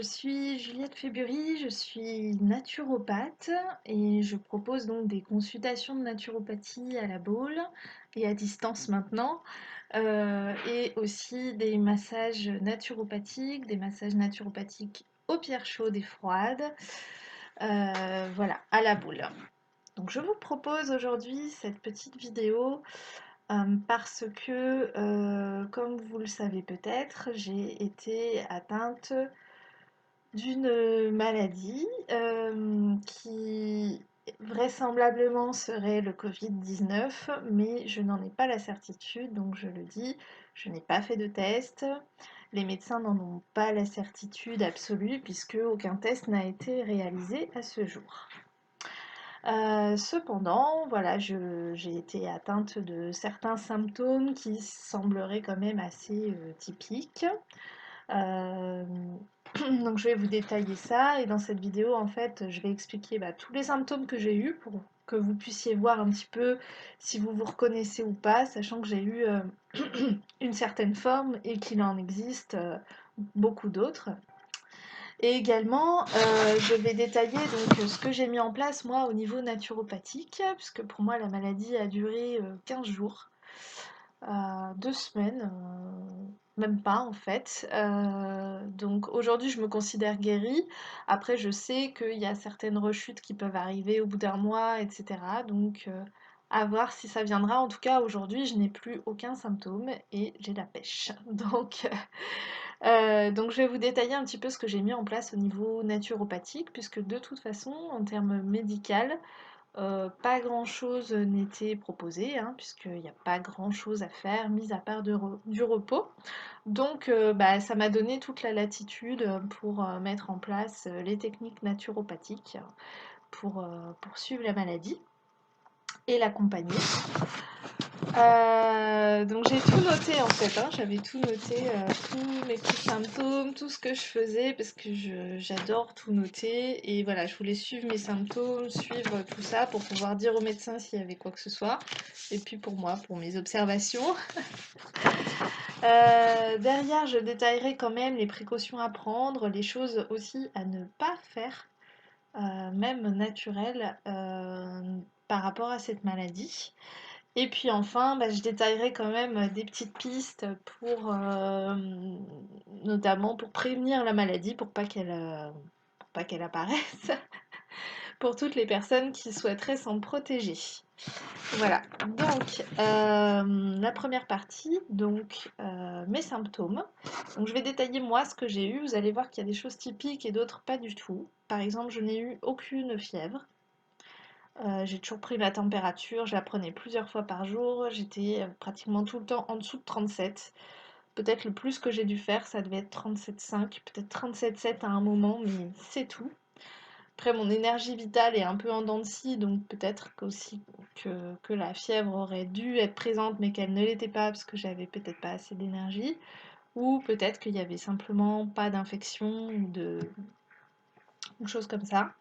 suis Juliette Fébury, je suis naturopathe et je propose donc des consultations de naturopathie à la Baule et à distance maintenant, et aussi des massages naturopathiques aux pierres chaudes et froides, voilà, à la Baule. Donc je vous propose aujourd'hui cette petite vidéo parce que, comme vous le savez peut-être, j'ai été atteinte d'une maladie qui vraisemblablement serait le Covid-19, mais je n'en ai pas la certitude, donc je le dis, je n'ai pas fait de test. Les médecins n'en ont pas la certitude absolue puisque aucun test n'a été réalisé à ce jour. Cependant, voilà, j'ai été atteinte de certains symptômes qui sembleraient quand même assez typiques. Euh, donc je vais vous détailler ça et dans cette vidéo en fait je vais expliquer tous les symptômes que j'ai eus pour que vous puissiez voir un petit peu si vous vous reconnaissez ou pas, sachant que j'ai eu une certaine forme et qu'il en existe beaucoup d'autres. Et également, je vais détailler donc ce que j'ai mis en place moi au niveau naturopathique, puisque pour moi la maladie a duré 15 jours, 2 semaines, même pas en fait. Donc aujourd'hui je me considère guérie. Après je sais qu'il y a certaines rechutes qui peuvent arriver au bout d'un mois, etc. Donc à voir si ça viendra. En tout cas aujourd'hui je n'ai plus aucun symptôme et j'ai la pêche. Donc je vais vous détailler un petit peu ce que j'ai mis en place au niveau naturopathique, puisque de toute façon, en termes médical, pas grand-chose n'était proposé, hein, puisqu'il n'y a pas grand-chose à faire, mis à part du repos. Donc ça m'a donné toute la latitude pour mettre en place les techniques naturopathiques pour suivre la maladie et l'accompagner. Donc j'ai tout noté en fait, hein. J'avais tout noté, tous mes petits symptômes, tout ce que je faisais, parce que j'adore tout noter. Et voilà, je voulais suivre mes symptômes, suivre tout ça pour pouvoir dire au médecin s'il y avait quoi que ce soit. Et puis pour moi, pour mes observations. Derrière, je détaillerai quand même les précautions à prendre, les choses aussi à ne pas faire, même naturelles, par rapport à cette maladie. Et puis enfin, je détaillerai quand même des petites pistes notamment pour prévenir la maladie, pour pas qu'elle apparaisse, pour toutes les personnes qui souhaiteraient s'en protéger. Voilà, donc la première partie, donc mes symptômes. Donc je vais détailler moi ce que j'ai eu. Vous allez voir qu'il y a des choses typiques et d'autres pas du tout. Par exemple, je n'ai eu aucune fièvre. J'ai toujours pris ma température, je la prenais plusieurs fois par jour, j'étais pratiquement tout le temps en dessous de 37. Peut-être le plus que j'ai dû faire, ça devait être 37,5, peut-être 37,7 à un moment, mais c'est tout. Après, mon énergie vitale est un peu en dents de scie, donc peut-être qu'aussi que la fièvre aurait dû être présente, mais qu'elle ne l'était pas parce que j'avais peut-être pas assez d'énergie, ou peut-être qu'il y avait simplement pas d'infection ou choses comme ça.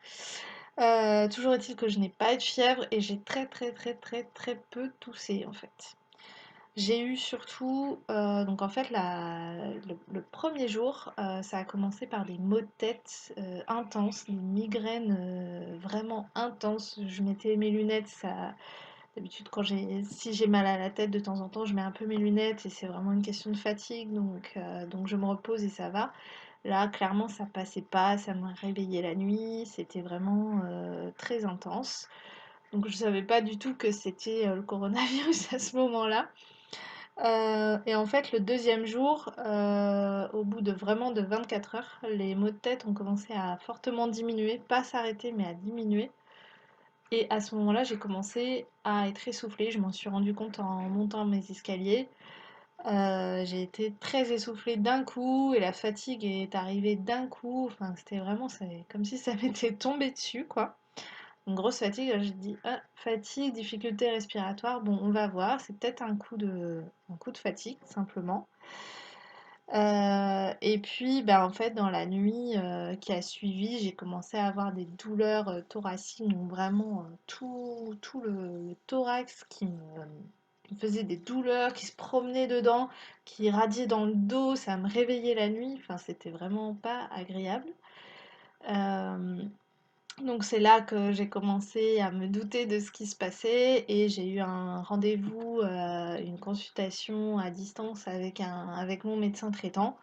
Toujours est-il que je n'ai pas eu de fièvre et j'ai très très très très très peu toussé en fait. J'ai eu surtout, donc en fait le premier jour, ça a commencé par des maux de tête intenses, des migraines vraiment intenses. Je mettais mes lunettes, ça, d'habitude si j'ai mal à la tête de temps en temps, je mets un peu mes lunettes et c'est vraiment une question de fatigue, donc je me repose et ça va. Là, clairement, ça passait pas, ça me réveillait la nuit, c'était vraiment très intense. Donc je savais pas du tout que c'était le coronavirus à ce moment-là. Et en fait, le deuxième jour, au bout de vraiment de 24 heures, les maux de tête ont commencé à fortement diminuer, pas s'arrêter, mais à diminuer. Et à ce moment-là, j'ai commencé à être essoufflée. Je m'en suis rendu compte en montant mes escaliers. J'ai été très essoufflée d'un coup et la fatigue est arrivée d'un coup. Enfin, c'était vraiment, c'est comme si ça m'était tombé dessus, quoi. Une grosse fatigue. J'ai dit, ah, fatigue, difficulté respiratoire. Bon, on va voir. C'est peut-être un coup de fatigue, simplement. Et puis, en fait, dans la nuit qui a suivi, j'ai commencé à avoir des douleurs thoraciques, donc vraiment tout le thorax qui me faisait des douleurs, qui se promenaient dedans, qui irradiaient dans le dos, ça me réveillait la nuit, enfin c'était vraiment pas agréable. Euh, donc c'est là que j'ai commencé à me douter de ce qui se passait et j'ai eu un rendez-vous, une consultation à distance avec mon médecin traitant,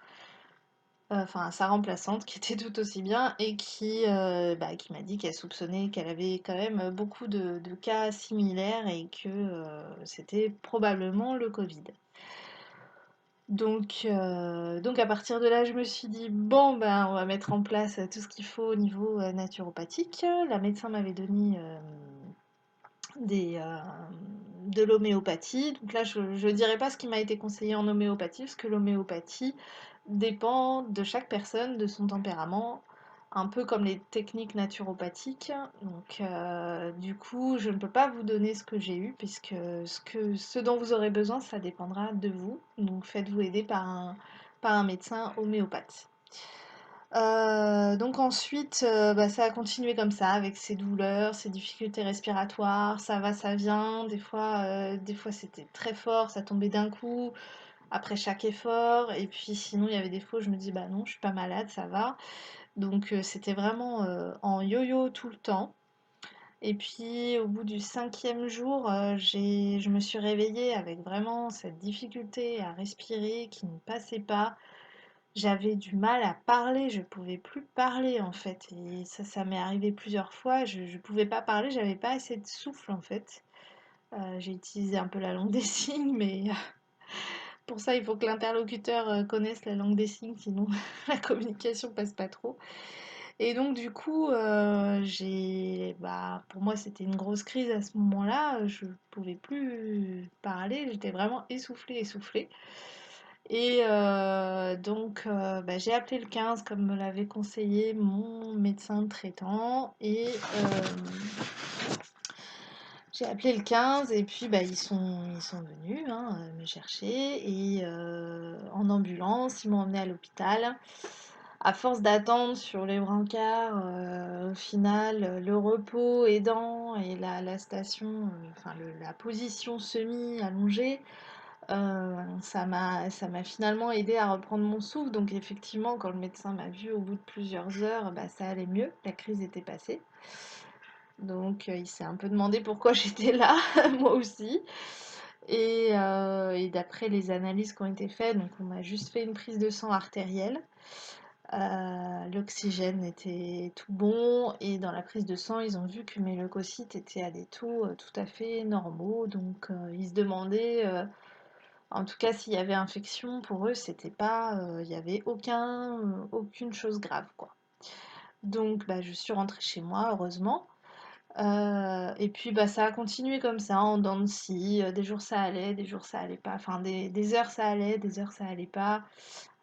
enfin sa remplaçante qui était tout aussi bien et qui m'a dit qu'elle soupçonnait qu'elle avait quand même beaucoup de cas similaires et que c'était probablement le Covid. Donc à partir de là, je me suis dit, bon, ben, on va mettre en place tout ce qu'il faut au niveau naturopathique. La médecin m'avait donné des, de l'homéopathie. Donc là, je ne dirais pas ce qui m'a été conseillé en homéopathie, parce que l'homéopathie dépend de chaque personne, de son tempérament, un peu comme les techniques naturopathiques. Donc du coup, je ne peux pas vous donner ce que j'ai eu, puisque ce dont vous aurez besoin, ça dépendra de vous. Donc faites-vous aider par un médecin homéopathe. Donc ensuite, ça a continué comme ça, avec ses douleurs, ses difficultés respiratoires, ça va, ça vient. Des fois c'était très fort, ça tombait d'un coup, après chaque effort. Et puis sinon, il y avait des fois où je me dis, bah non, je suis pas malade, ça va. Donc c'était vraiment en yo-yo tout le temps. Et puis au bout du 5e jour, je me suis réveillée avec vraiment cette difficulté à respirer qui ne passait pas. J'avais du mal à parler, je pouvais plus parler en fait. Et ça m'est arrivé plusieurs fois, je pouvais pas parler, j'avais pas assez de souffle en fait. J'ai utilisé un peu la langue des signes, mais pour ça il faut que l'interlocuteur connaisse la langue des signes, sinon la communication passe pas trop. Et donc du coup, pour moi c'était une grosse crise à ce moment-là, je pouvais plus parler, j'étais vraiment essoufflée, essoufflée. Et j'ai appelé le 15 comme me l'avait conseillé mon médecin traitant. Et j'ai appelé le 15 et puis ils sont venus hein, me chercher. Et en ambulance, ils m'ont emmené à l'hôpital. À force d'attendre sur les brancards, au final, le repos aidant et la station, la position semi-allongée, ça m'a finalement aidé à reprendre mon souffle. Donc effectivement, quand le médecin m'a vu au bout de plusieurs heures, ça allait mieux, la crise était passée. Donc il s'est un peu demandé pourquoi j'étais là, moi aussi. Et d'après les analyses qui ont été faites, donc on m'a juste fait une prise de sang artérielle. L'oxygène était tout bon et dans la prise de sang, ils ont vu que mes leucocytes étaient à des taux tout à fait normaux. Donc ils se demandaient en tout cas, s'il y avait infection, pour eux, c'était pas, il y avait aucune chose grave, quoi. Donc, je suis rentrée chez moi, heureusement. Et puis, ça a continué comme ça, en dents de scie. Des jours ça allait, des jours ça allait pas. Enfin, des heures ça allait, des heures ça allait pas.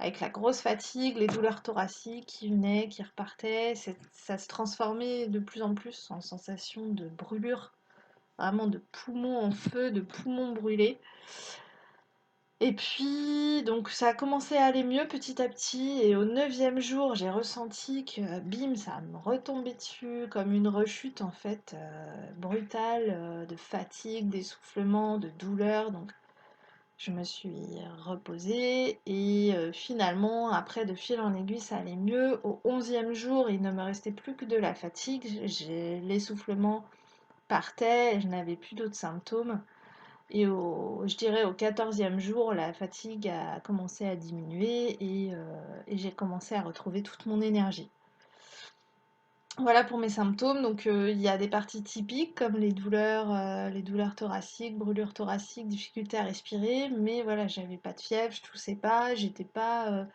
Avec la grosse fatigue, les douleurs thoraciques qui venaient, qui repartaient. Ça se transformait de plus en plus en sensation de brûlure, vraiment de poumons en feu, de poumons brûlés. Et puis, donc ça a commencé à aller mieux petit à petit, et au 9e jour, j'ai ressenti que, bim, ça me retombait dessus comme une rechute en fait, brutale, de fatigue, d'essoufflement, de douleur. Donc je me suis reposée, et finalement, après, de fil en aiguille, ça allait mieux. Au 11e jour, il ne me restait plus que de la fatigue, l'essoufflement partait, et je n'avais plus d'autres symptômes. Et je dirais au 14e jour, la fatigue a commencé à diminuer, et j'ai commencé à retrouver toute mon énergie. Voilà pour mes symptômes. Donc il y a des parties typiques comme les douleurs thoraciques, brûlures thoraciques, difficulté à respirer. Mais voilà, j'avais pas de fièvre, je toussais pas, j'étais pas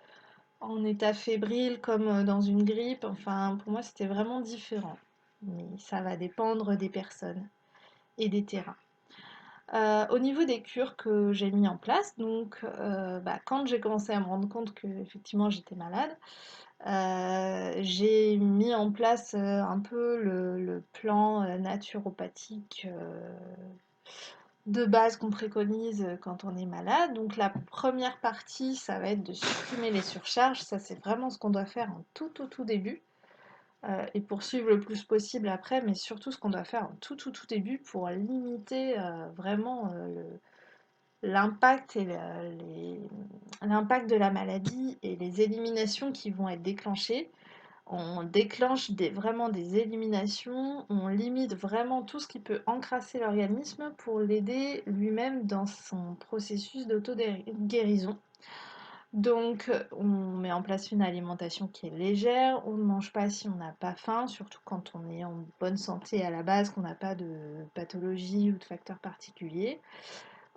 en état fébrile comme dans une grippe. Enfin, pour moi, c'était vraiment différent. Mais ça va dépendre des personnes et des terrains. Au niveau des cures que j'ai mis en place, donc quand j'ai commencé à me rendre compte que effectivement j'étais malade, j'ai mis en place un peu le plan naturopathique de base qu'on préconise quand on est malade. Donc la première partie, ça va être de supprimer les surcharges. Ça, c'est vraiment ce qu'on doit faire en tout début. Et poursuivre le plus possible après, mais surtout ce qu'on doit faire en tout début pour limiter vraiment l'impact l'impact de la maladie et les éliminations qui vont être déclenchées. On déclenche vraiment des éliminations, on limite vraiment tout ce qui peut encrasser l'organisme pour l'aider lui-même dans son processus d'auto-guérison. Donc, on met en place une alimentation qui est légère, on ne mange pas si on n'a pas faim, surtout quand on est en bonne santé à la base, qu'on n'a pas de pathologie ou de facteurs particuliers.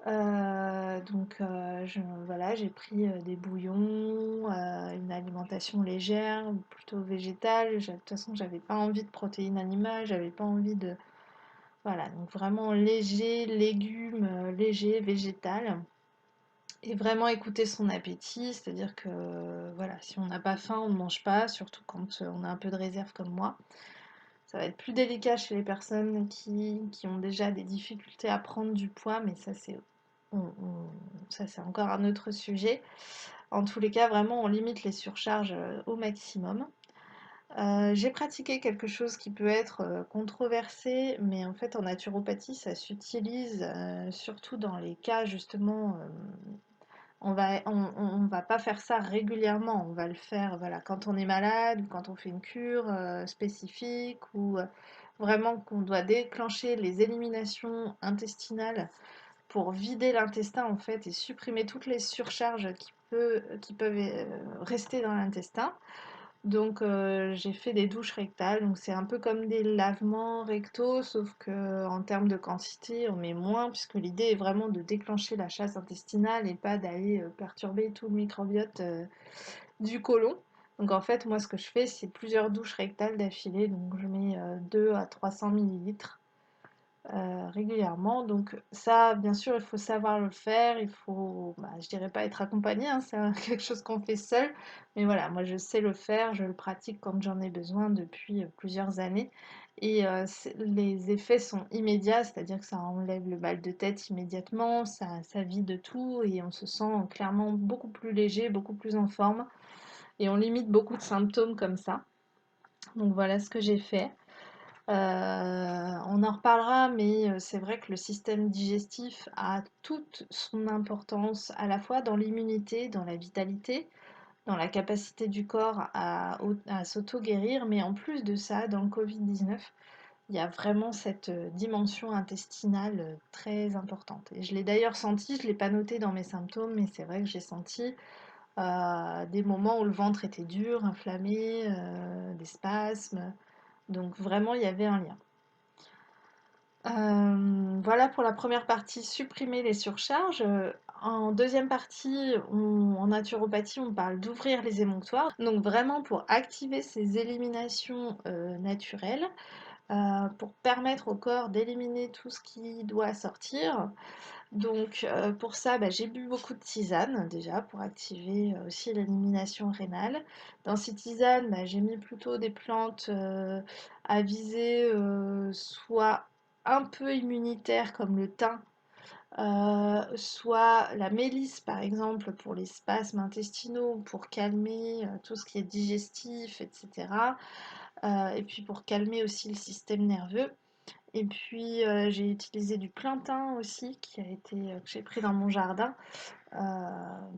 Donc, voilà, j'ai pris des bouillons, une alimentation légère, ou plutôt végétale. De toute façon, j'avais pas envie de protéines animales, j'avais pas envie de. Voilà, donc vraiment léger, légumes, léger, végétal. Et vraiment écouter son appétit, c'est-à-dire que voilà, si on n'a pas faim, on ne mange pas, surtout quand on a un peu de réserve comme moi. Ça va être plus délicat chez les personnes qui ont déjà des difficultés à prendre du poids, mais ça c'est encore un autre sujet. En tous les cas, vraiment, on limite les surcharges au maximum. J'ai pratiqué quelque chose qui peut être controversé, mais en fait en naturopathie, ça s'utilise surtout dans les cas justement on va pas faire ça régulièrement, on va le faire voilà, quand on est malade ou quand on fait une cure spécifique ou vraiment qu'on doit déclencher les éliminations intestinales pour vider l'intestin en fait et supprimer toutes les surcharges qui peuvent rester dans l'intestin. Donc j'ai fait des douches rectales, donc c'est un peu comme des lavements rectaux, sauf que en termes de quantité, on met moins, puisque l'idée est vraiment de déclencher la chasse intestinale et pas d'aller perturber tout le microbiote du côlon. Donc en fait, moi ce que je fais, c'est plusieurs douches rectales d'affilée, donc je mets 2 à 300 millilitres régulièrement. Donc ça, bien sûr, il faut savoir le faire, il faut, bah, je dirais pas être accompagné, hein, c'est quelque chose qu'on fait seul, mais voilà, moi je sais le faire, je le pratique quand j'en ai besoin depuis plusieurs années. Et les effets sont immédiats, c'est-à-dire que ça enlève le mal de tête immédiatement, ça vide tout et on se sent clairement beaucoup plus léger, beaucoup plus en forme et on limite beaucoup de symptômes comme ça. Donc voilà ce que j'ai fait. On en reparlera, mais c'est vrai que le système digestif a toute son importance à la fois dans l'immunité, dans la vitalité, dans la capacité du corps à s'auto-guérir, mais en plus de ça, dans le Covid-19, il y a vraiment cette dimension intestinale très importante. Et je l'ai d'ailleurs senti, je ne l'ai pas noté dans mes symptômes, mais c'est vrai que j'ai senti des moments où le ventre était dur, inflammé, des spasmes. Donc vraiment, il y avait un lien. Voilà pour la première partie, supprimer les surcharges. En deuxième partie, en naturopathie, on parle d'ouvrir les émonctoires. Donc vraiment pour activer ces éliminations naturelles, pour permettre au corps d'éliminer tout ce qui doit sortir. Donc pour ça, bah, j'ai bu beaucoup de tisane déjà pour activer aussi l'élimination rénale. Dans ces tisanes, bah, j'ai mis plutôt des plantes à visée soit un peu immunitaires comme le thym, soit la mélisse par exemple pour les spasmes intestinaux, pour calmer tout ce qui est digestif, etc. Et puis pour calmer aussi le système nerveux. Et puis j'ai utilisé du plantain aussi que j'ai pris dans mon jardin.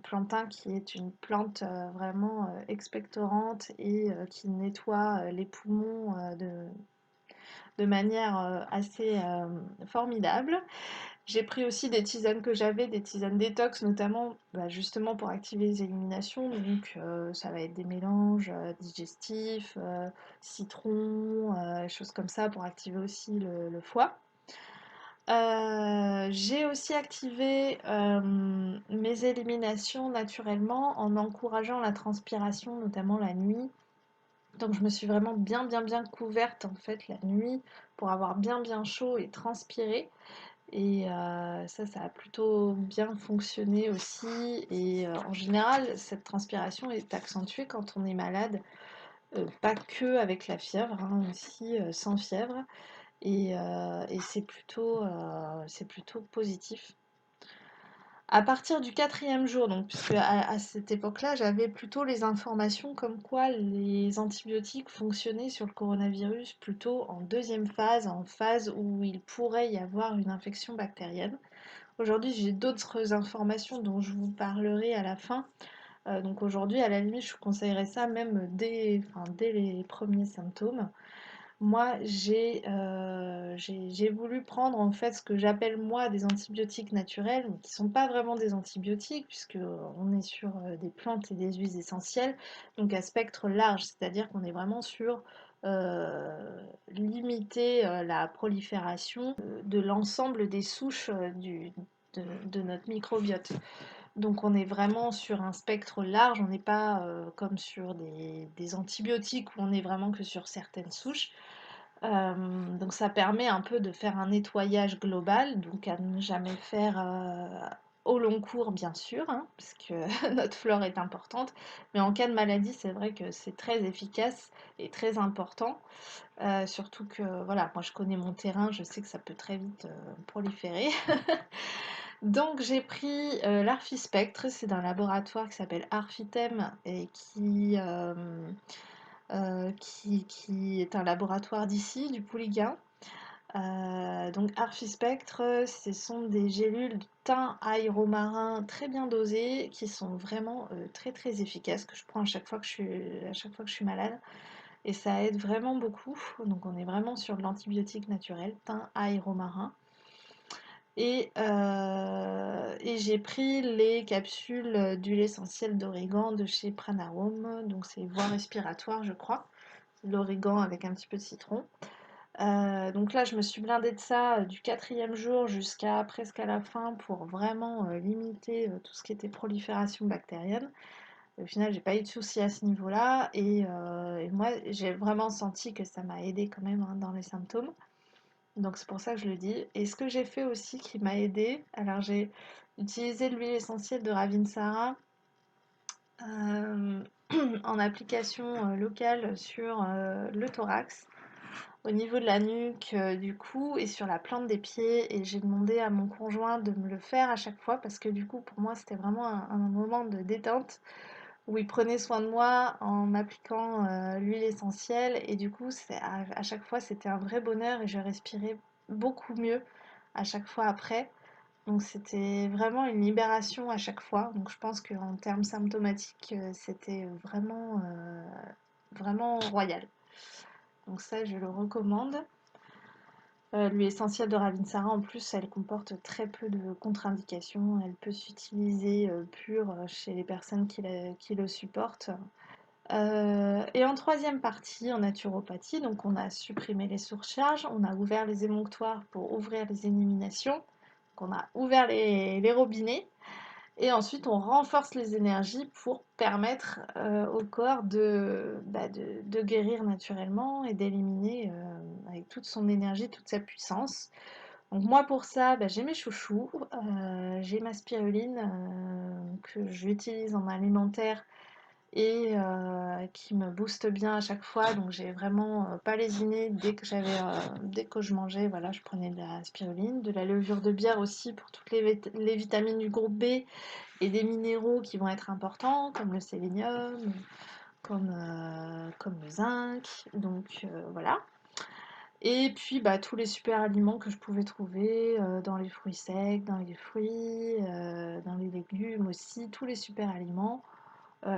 Plantain qui est une plante vraiment expectorante et qui nettoie les poumons de manière assez formidable. J'ai pris aussi des tisanes que j'avais, des tisanes détox notamment, bah, justement pour activer les éliminations. Donc ça va être des mélanges digestifs, citron, choses comme ça pour activer aussi le foie. J'ai aussi activé mes éliminations naturellement en encourageant la transpiration, notamment la nuit. Donc je me suis vraiment bien couverte en fait la nuit pour avoir bien chaud et transpirer. Et ça a plutôt bien fonctionné aussi. Et en général, cette transpiration est accentuée quand on est malade, pas que avec la fièvre, hein, aussi sans fièvre. Et c'est plutôt positif. À partir du quatrième jour, donc, puisque à cette époque-là, j'avais plutôt les informations comme quoi les antibiotiques fonctionnaient sur le coronavirus plutôt en deuxième phase, en phase où il pourrait y avoir une infection bactérienne. Aujourd'hui, j'ai d'autres informations dont je vous parlerai à la fin. Donc aujourd'hui, à la limite, je vous conseillerais ça même dès les premiers symptômes. Moi, j'ai voulu prendre en fait ce que j'appelle moi des antibiotiques naturels, mais qui ne sont pas vraiment des antibiotiques, puisque on est sur des plantes et des huiles essentielles, donc à spectre large, c'est-à-dire qu'on est vraiment sur limiter la prolifération de l'ensemble des souches de notre microbiote. Donc on est vraiment sur un spectre large, on n'est pas comme sur des antibiotiques où on est vraiment que sur certaines souches. Donc ça permet un peu de faire un nettoyage global, donc à ne jamais faire au long cours bien sûr, hein, puisque notre flore est importante, mais en cas de maladie c'est vrai que c'est très efficace et très important, surtout que voilà, moi je connais mon terrain, je sais que ça peut très vite proliférer. Donc j'ai pris l'Arfispectre, c'est d'un laboratoire qui s'appelle Arfitem et qui est un laboratoire d'ici, du Pouliguen. Donc Arfispectre, ce sont des gélules de thym, ail, romarin très bien dosées qui sont vraiment très très efficaces que je prends à chaque fois que je suis malade et ça aide vraiment beaucoup. Donc on est vraiment sur de l'antibiotique naturel, thym, ail, romarin. Et j'ai pris les capsules d'huile essentielle d'origan de chez Pranarum, donc c'est voie respiratoire je crois, l'origan avec un petit peu de citron. Donc là je me suis blindée de ça du 4e jour jusqu'à presque à la fin pour vraiment limiter tout ce qui était prolifération bactérienne. Et au final j'ai pas eu de soucis à ce niveau-là et moi j'ai vraiment senti que ça m'a aidé quand même hein, dans les symptômes. Donc c'est pour ça que je le dis. Et ce que j'ai fait aussi qui m'a aidé, alors j'ai utilisé l'huile essentielle de Ravinsara euh, en application locale sur le thorax, au niveau de la nuque, du cou et sur la plante des pieds. Et j'ai demandé à mon conjoint de me le faire à chaque fois parce que du coup pour moi c'était vraiment un moment de détente où il prenait soin de moi en m'appliquant l'huile essentielle et du coup à chaque fois c'était un vrai bonheur et je respirais beaucoup mieux à chaque fois après. Donc c'était vraiment une libération à chaque fois. Donc je pense qu'en termes symptomatiques, c'était vraiment royal. Donc ça, je le recommande. L'huile essentielle de Ravinsara, en plus, elle comporte très peu de contre-indications. Elle peut s'utiliser pure chez les personnes qui le supportent. Et en troisième partie, en naturopathie, donc on a supprimé les surcharges, on a ouvert les émonctoires pour ouvrir les éliminations, donc on a ouvert les robinets, et ensuite on renforce les énergies pour permettre au corps de guérir naturellement et d'éliminer avec toute son énergie, toute sa puissance. Donc moi pour ça, j'ai mes chouchous, j'ai ma spiruline que j'utilise en alimentaire et qui me booste bien à chaque fois. Donc j'ai vraiment pas lésiné dès que je mangeais, voilà, je prenais de la spiruline, de la levure de bière aussi pour toutes les vitamines du groupe B et des minéraux qui vont être importants comme le sélénium, comme le zinc. Donc voilà. Et puis tous les super aliments que je pouvais trouver dans les fruits secs, dans les fruits, dans les légumes aussi, tous les super aliments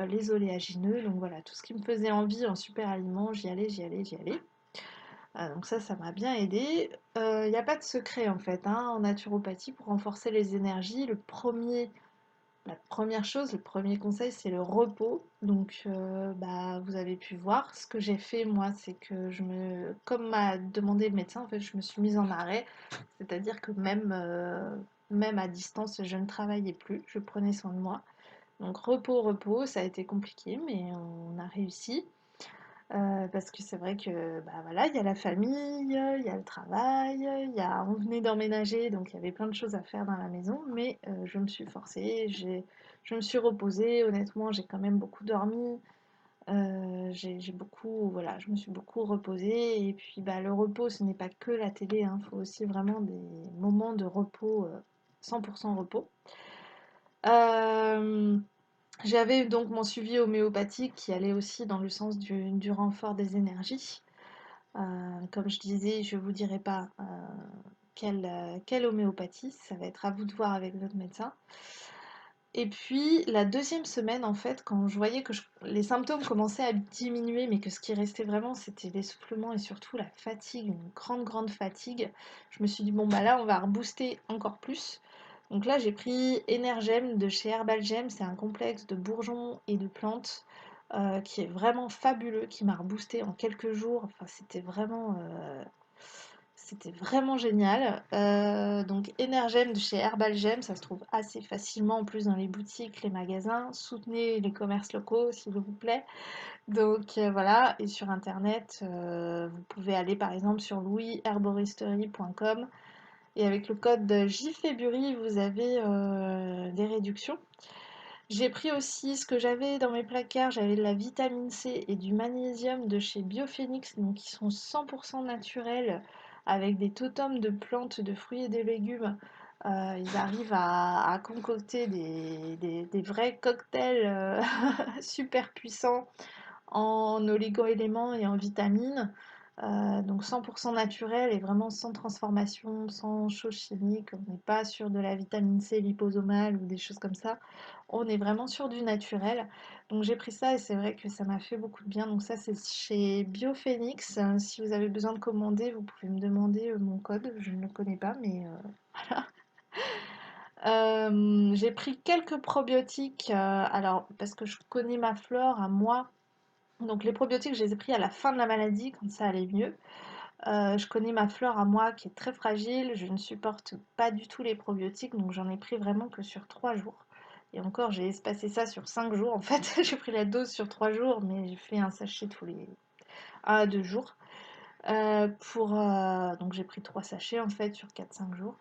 les oléagineux. Donc voilà, tout ce qui me faisait envie en super aliments, j'y allais, j'y allais, j'y allais. Donc ça m'a bien aidé. Il n'y a pas de secret en fait hein, en naturopathie pour renforcer les énergies. La première chose, le premier conseil, c'est le repos. Donc vous avez pu voir, ce que j'ai fait moi, c'est que comme m'a demandé le médecin, en fait, je me suis mise en arrêt. C'est-à-dire que même à distance, je ne travaillais plus, je prenais soin de moi. Donc repos, repos, ça a été compliqué, mais on a réussi. Parce que c'est vrai que voilà, il y a la famille, il y a le travail, on venait d'emménager, donc il y avait plein de choses à faire dans la maison, mais je me suis forcée, je me suis reposée, honnêtement, j'ai quand même beaucoup dormi, j'ai beaucoup, voilà, je me suis beaucoup reposée, et puis le repos, ce n'est pas que la télé, il faut aussi vraiment des moments de repos, 100% repos. Euh, J'avais donc mon suivi homéopathique qui allait aussi dans le sens du renfort des énergies. Comme je disais, je ne vous dirai pas quelle homéopathie. Ça va être à vous de voir avec votre médecin. Et puis la deuxième semaine, en fait, quand je voyais que les symptômes commençaient à diminuer, mais que ce qui restait vraiment, c'était l'essoufflement et surtout la fatigue, une grande fatigue, je me suis dit, bon, bah là, on va rebooster encore plus. Donc là, j'ai pris Energem de chez Herbalgem. C'est un complexe de bourgeons et de plantes qui est vraiment fabuleux, qui m'a reboosté en quelques jours. Enfin, c'était vraiment génial. Donc Energem de chez Herbalgem, ça se trouve assez facilement en plus dans les boutiques, les magasins. Soutenez les commerces locaux s'il vous plaît. Donc voilà, et sur internet, vous pouvez aller par exemple sur louisherboristerie.com et avec le code JFEBURY, vous avez des réductions. J'ai pris aussi ce que j'avais dans mes placards, j'avais de la vitamine C et du magnésium de chez Biophénix, donc qui sont 100% naturels, avec des totems de plantes, de fruits et de légumes. Ils arrivent à concocter des vrais cocktails super puissants en oligo-éléments et en vitamines. Donc 100% naturel et vraiment sans transformation, sans choses chimiques. On n'est pas sur de la vitamine C liposomale ou des choses comme ça. On est vraiment sur du naturel. Donc j'ai pris ça et c'est vrai que ça m'a fait beaucoup de bien. Donc ça c'est chez Biophénix. Si vous avez besoin de commander, vous pouvez me demander mon code. Je ne le connais pas, mais voilà. J'ai pris quelques probiotiques. Alors parce que je connais ma flore à moi. Donc les probiotiques, je les ai pris à la fin de la maladie, quand ça allait mieux. Je connais ma flore à moi qui est très fragile, je ne supporte pas du tout les probiotiques, donc j'en ai pris vraiment que sur 3 jours. Et encore, j'ai espacé ça sur 5 jours en fait. J'ai pris la dose sur 3 jours, mais j'ai fait un sachet tous les 1 à 2 jours. Donc j'ai pris 3 sachets en fait sur 4-5 jours.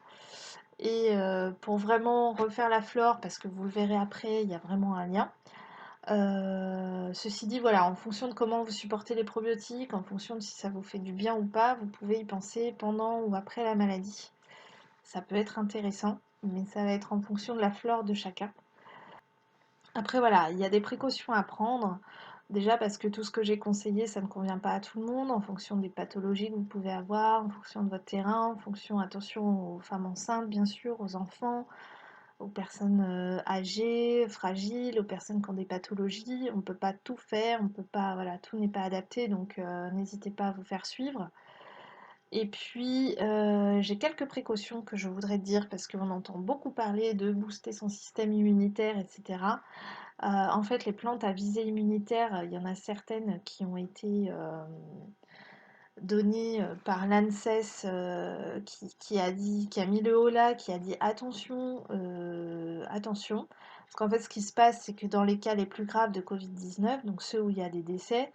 Et pour vraiment refaire la flore, parce que vous le verrez après, il y a vraiment un lien. Ceci dit, voilà, en fonction de comment vous supportez les probiotiques, en fonction de si ça vous fait du bien ou pas, vous pouvez y penser pendant ou après la maladie. Ça peut être intéressant, mais ça va être en fonction de la flore de chacun. Après, voilà, il y a des précautions à prendre. Déjà parce que tout ce que j'ai conseillé, ça ne convient pas à tout le monde, en fonction des pathologies que vous pouvez avoir, en fonction de votre terrain, en fonction, attention aux femmes enceintes, bien sûr, aux enfants, aux personnes âgées, fragiles, aux personnes qui ont des pathologies. On ne peut pas tout faire, on peut pas, voilà, tout n'est pas adapté, donc n'hésitez pas à vous faire suivre. Et puis, j'ai quelques précautions que je voudrais dire parce qu'on entend beaucoup parler de booster son système immunitaire, etc. En fait, les plantes à visée immunitaire, il y en a certaines qui ont été données par l'ANSES qui a mis le haut là, qui a dit attention, attention. Parce qu'en fait, ce qui se passe, c'est que dans les cas les plus graves de Covid-19, donc ceux où il y a des décès,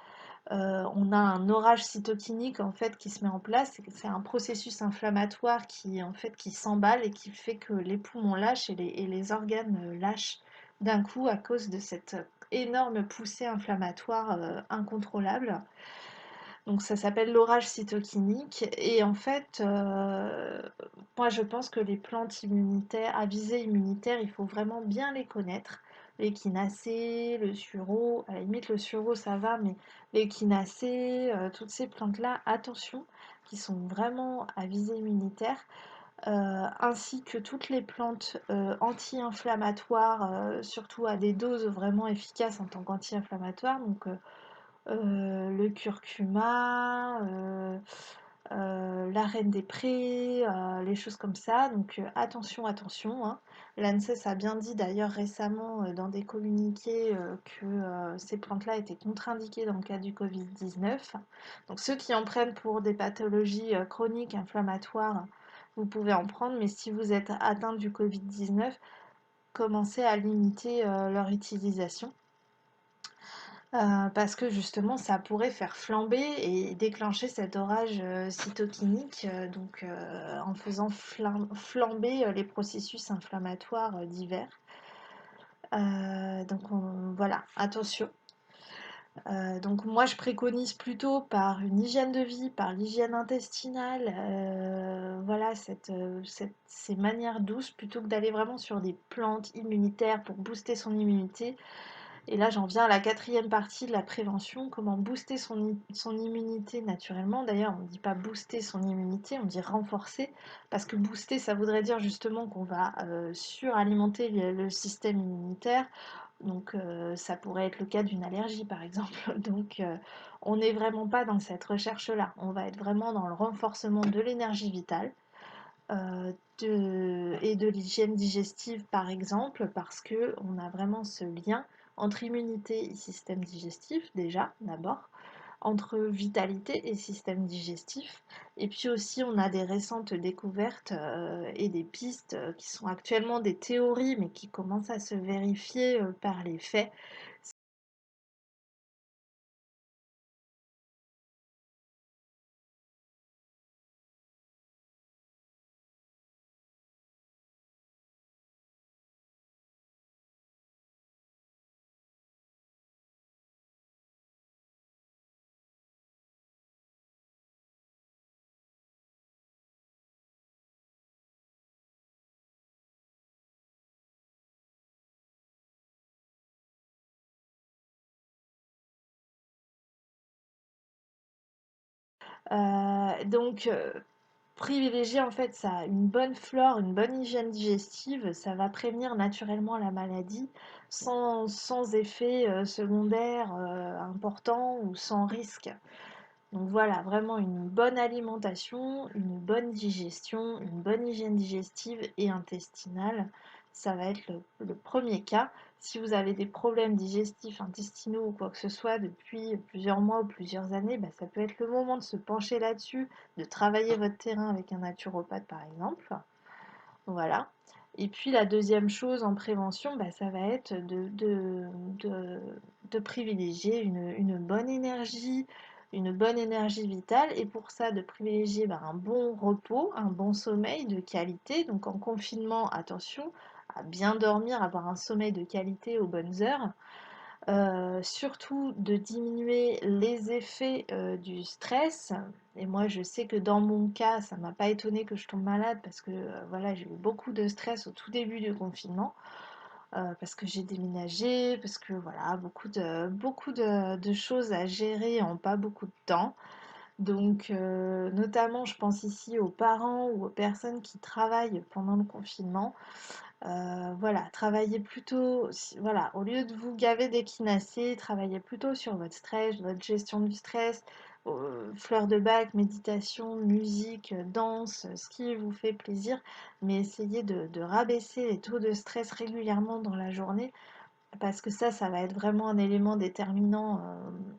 on a un orage cytokinique en fait qui se met en place. C'est un processus inflammatoire qui en fait qui s'emballe et qui fait que les poumons lâchent et les organes lâchent d'un coup à cause de cette énorme poussée inflammatoire incontrôlable. Donc ça s'appelle l'orage cytokinique et en fait, moi je pense que les plantes immunitaires, à visée immunitaire, il faut vraiment bien les connaître. L'échinacée, le sureau, à la limite le sureau ça va, mais l'échinacée, toutes ces plantes-là, attention, qui sont vraiment à visée immunitaire, ainsi que toutes les plantes anti-inflammatoires, surtout à des doses vraiment efficaces en tant qu'anti-inflammatoires. Donc le curcuma, la reine des prés, les choses comme ça. Donc attention, attention, hein. L'ANSES a bien dit d'ailleurs récemment dans des communiqués que ces plantes-là étaient contre-indiquées dans le cas du Covid-19. Donc ceux qui en prennent pour des pathologies chroniques inflammatoires, vous pouvez en prendre, mais si vous êtes atteint du Covid-19, commencez à limiter leur utilisation. Parce que justement, ça pourrait faire flamber et déclencher cet orage cytokinique, en faisant flamber les processus inflammatoires divers. Voilà, attention. Donc moi, je préconise plutôt par une hygiène de vie, par l'hygiène intestinale, voilà, ces manières douces, plutôt que d'aller vraiment sur des plantes immunitaires pour booster son immunité. Et là, j'en viens à la quatrième partie de la prévention, comment booster son immunité naturellement. D'ailleurs, on ne dit pas booster son immunité, on dit renforcer, parce que booster, ça voudrait dire justement qu'on va suralimenter le système immunitaire. Donc, ça pourrait être le cas d'une allergie, par exemple. Donc, on n'est vraiment pas dans cette recherche-là. On va être vraiment dans le renforcement de l'énergie vitale et de l'hygiène digestive par exemple, parce que on a vraiment ce lien entre immunité et système digestif déjà d'abord, entre vitalité et système digestif. Et puis aussi on a des récentes découvertes et des pistes qui sont actuellement des théories mais qui commencent à se vérifier par les faits. Donc privilégier en fait ça, une bonne flore, une bonne hygiène digestive, ça va prévenir naturellement la maladie sans effet secondaire important ou sans risque. Donc voilà, vraiment une bonne alimentation, une bonne digestion, une bonne hygiène digestive et intestinale, ça va être le premier cas. Si vous avez des problèmes digestifs, intestinaux ou quoi que ce soit depuis plusieurs mois ou plusieurs années, bah, ça peut être le moment de se pencher là-dessus, de travailler votre terrain avec un naturopathe par exemple. Voilà. Et puis la deuxième chose en prévention, bah, ça va être de- de privilégier une bonne énergie vitale. Et pour ça, de privilégier bah, un bon repos, un bon sommeil de qualité. Donc en confinement, attention à bien dormir, avoir un sommeil de qualité aux bonnes heures. Surtout de diminuer les effets du stress. Et moi, je sais que dans mon cas, ça m'a pas étonné que je tombe malade parce que voilà, j'ai eu beaucoup de stress au tout début du confinement, parce que j'ai déménagé, parce que voilà, beaucoup de choses à gérer en pas beaucoup de temps. Donc, notamment, je pense ici aux parents ou aux personnes qui travaillent pendant le confinement. Voilà, travaillez plutôt, voilà, au lieu de vous gaver d'équinacées, travaillez plutôt sur votre stress, votre gestion du stress, fleurs de bac, méditation, musique, danse, ce qui vous fait plaisir, mais essayez de rabaisser les taux de stress régulièrement dans la journée, parce que ça va être vraiment un élément déterminant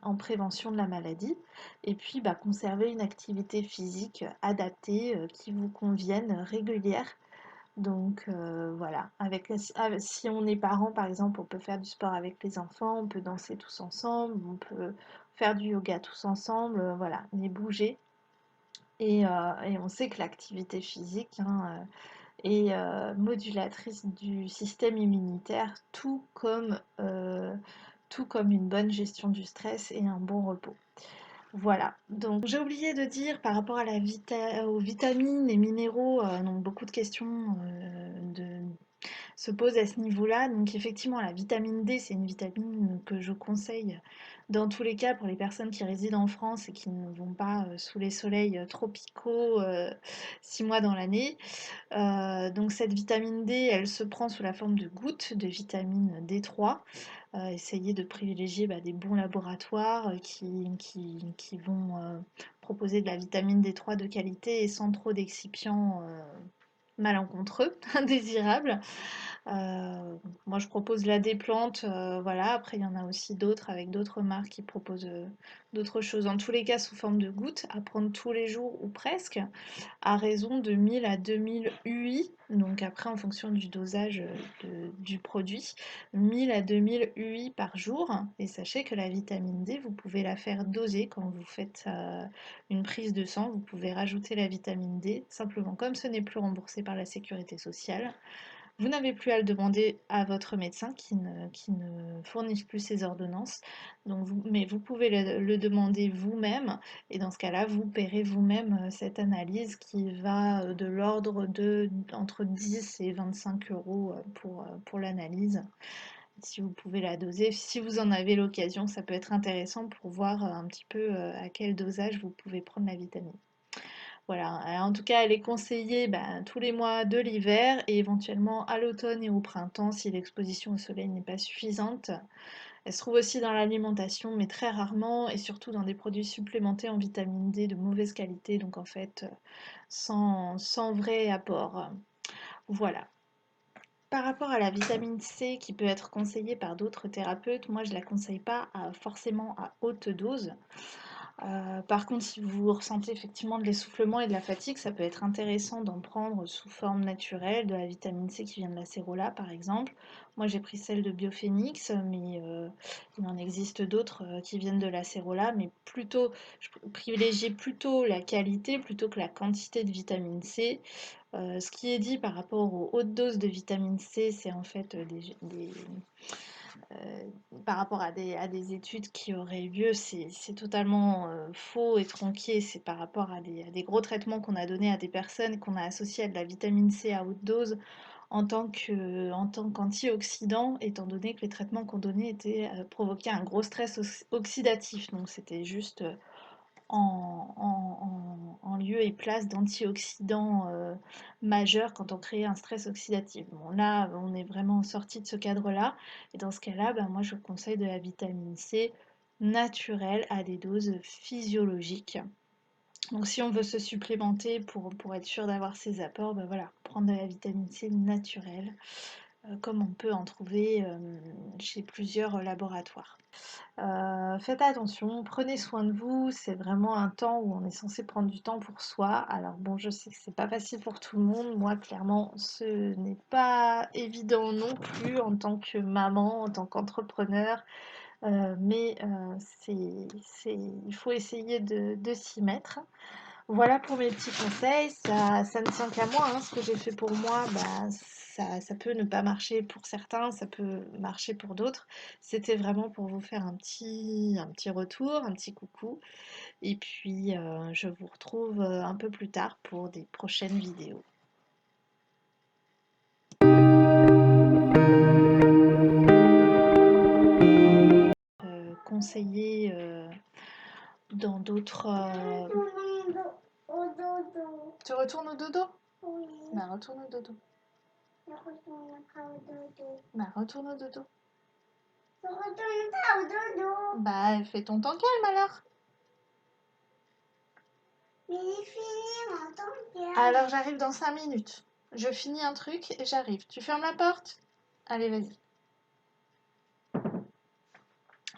en prévention de la maladie. Et puis, bah, conserver une activité physique adaptée, qui vous convienne, régulière. Donc voilà, si on est parent par exemple, on peut faire du sport avec les enfants, on peut danser tous ensemble, on peut faire du yoga tous ensemble, voilà, mais bouger. Et on sait que l'activité physique hein, est modulatrice du système immunitaire, tout comme une bonne gestion du stress et un bon repos. Voilà, donc j'ai oublié de dire par rapport à aux vitamines et minéraux, donc beaucoup de questions se posent à ce niveau-là. Donc effectivement, la vitamine D, c'est une vitamine que je conseille dans tous les cas pour les personnes qui résident en France et qui ne vont pas sous les soleils tropicaux 6 mois dans l'année. Donc cette vitamine D, elle se prend sous la forme de gouttes de vitamine D3. Essayez de privilégier bah, des bons laboratoires qui vont proposer de la vitamine D3 de qualité et sans trop d'excipients malencontreux, indésirables. Moi, je propose la Desplante, voilà. Après, il y en a aussi d'autres avec d'autres marques qui proposent d'autres choses. En tous les cas, sous forme de gouttes, à prendre tous les jours ou presque, à raison de 1000 à 2000 UI. Donc après, en fonction du dosage du produit, 1000 à 2000 UI par jour. Et sachez que la vitamine D, vous pouvez la faire doser quand vous faites une prise de sang. Vous pouvez rajouter la vitamine D, simplement comme ce n'est plus remboursé par la sécurité sociale. Vous n'avez plus à le demander à votre médecin qui ne fournit plus ces ordonnances. Donc mais vous pouvez le demander vous-même et dans ce cas-là, vous paierez vous-même cette analyse qui va de l'ordre de entre 10 et 25 € pour l'analyse. si vous pouvez la doser. Si vous en avez l'occasion, ça peut être intéressant pour voir un petit peu à quel dosage vous pouvez prendre la vitamine. Voilà, en tout cas, elle est conseillée tous les mois de l'hiver et éventuellement à l'automne et au printemps si l'exposition au soleil n'est pas suffisante. Elle se trouve aussi dans l'alimentation, mais très rarement, et surtout dans des produits supplémentés en vitamine D de mauvaise qualité, donc en fait sans vrai apport. Voilà. Par rapport à la vitamine C qui peut être conseillée par d'autres thérapeutes, moi je ne la conseille pas forcément à haute dose. Par contre, si vous ressentez effectivement de l'essoufflement et de la fatigue, ça peut être intéressant d'en prendre sous forme naturelle, de la vitamine C qui vient de l'acérola par exemple. Moi j'ai pris celle de Biophénix, mais il en existe d'autres qui viennent de l'acérola, mais plutôt, je privilégie plutôt la qualité plutôt que la quantité de vitamine C. Ce qui est dit par rapport aux hautes doses de vitamine C, c'est en fait par rapport à des études qui auraient eu lieu, c'est totalement faux et tronqué. C'est par rapport à des gros traitements qu'on a donnés à des personnes qu'on a associés à de la vitamine C à haute dose en tant qu'antioxydant, étant donné que les traitements qu'on donnait provoquaient un gros stress oxydatif. Donc c'était juste en lieu et place d'antioxydants majeurs quand on crée un stress oxydatif. Bon, là, on est vraiment sorti de ce cadre-là. Et dans ce cas-là, moi, je conseille de la vitamine C naturelle à des doses physiologiques. Donc, si on veut se supplémenter pour être sûr d'avoir ces apports, voilà, prendre de la vitamine C naturelle, comme on peut en trouver chez plusieurs laboratoires. Faites attention, prenez soin de vous, c'est vraiment un temps où on est censé prendre du temps pour soi. Alors bon, je sais que c'est pas facile pour tout le monde, moi clairement ce n'est pas évident non plus en tant que maman, en tant qu'entrepreneur, mais il faut essayer de s'y mettre. Voilà pour mes petits conseils. Ça ne tient qu'à moi, hein. Ce que j'ai fait pour moi, ça peut ne pas marcher pour certains, ça peut marcher pour d'autres. C'était vraiment pour vous faire un petit retour, un petit coucou. Et puis, je vous retrouve un peu plus tard pour des prochaines vidéos. Conseiller dans d'autres... Tu retournes au dodo? Oui. Retourne au dodo. Je retourne pas au dodo. Retourne au dodo. Je retourne pas au dodo. Fais ton temps calme alors. Mais il finit mon temps calme. Alors j'arrive dans 5 minutes. Je finis un truc et j'arrive. Tu fermes la porte? Allez, vas-y.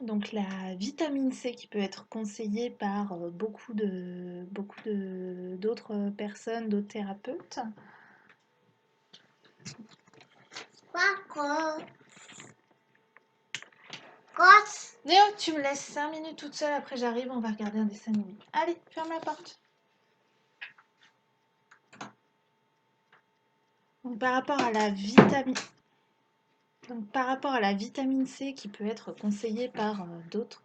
Donc la vitamine C qui peut être conseillée par beaucoup d'autres personnes, d'autres thérapeutes. Quoi? Néo, tu me laisses 5 minutes toute seule, après j'arrive, on va regarder un dessin animé. Allez, ferme la porte. Donc, par rapport à la vitamine C qui peut être conseillée par d'autres